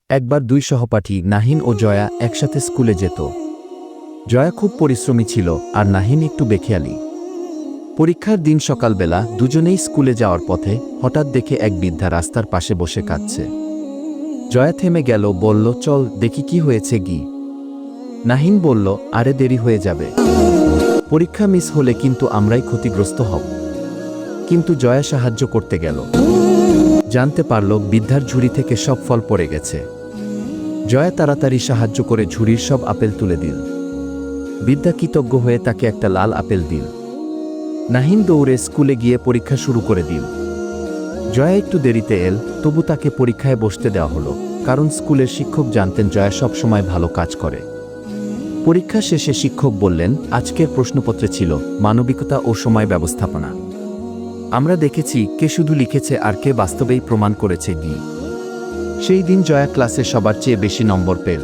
একবার দুই সহপাঠী নাহিন ও জয়া একসাথে স্কুলে যেত। জয়া খুব পরিশ্রমী ছিল আর নাহিন একটু বেখেয়ালি। পরীক্ষার দিন সকালবেলা দুজনেই স্কুলে যাওয়ার পথে হঠাৎ দেখে এক বৃদ্ধা রাস্তার পাশে বসে কাঁদছে। জয়া থেমে গেল, বলল, চল দেখি কি হয়েছে গি। নাহিন বলল, আরে দেরি হয়ে যাবে, পরীক্ষা মিস হলে কিন্তু আমরাই ক্ষতিগ্রস্ত হব। কিন্তু জয়া সাহায্য করতে গেল, জানতে পারল বৃদ্ধার ঝুড়ি থেকে সব ফল পড়ে গেছে। জয়া তাড়াতাড়ি সাহায্য করে ঝুড়ির সব আপেল তুলে দিল। বৃদ্ধা কৃতজ্ঞ হয়ে তাকে একটা লাল আপেল দিল। নাহিন দৌড়ে স্কুলে গিয়ে পরীক্ষা শুরু করে দিল। জয়া একটু দেরিতে এল, তবু তাকে পরীক্ষায় বসতে দেওয়া হলো, কারণ স্কুলের শিক্ষক জানতেন জয়া সব সময় ভালো কাজ করে। পরীক্ষা শেষে শিক্ষক বললেন, আজকের প্রশ্নপত্রে ছিল মানবিকতা ও সময় ব্যবস্থাপনা। আমরা দেখেছি কে শুধু লিখেছে আর কে বাস্তবেই প্রমাণ করেছে গি। সেই দিন জয়া ক্লাসে সবার চেয়ে বেশি নম্বর পেল।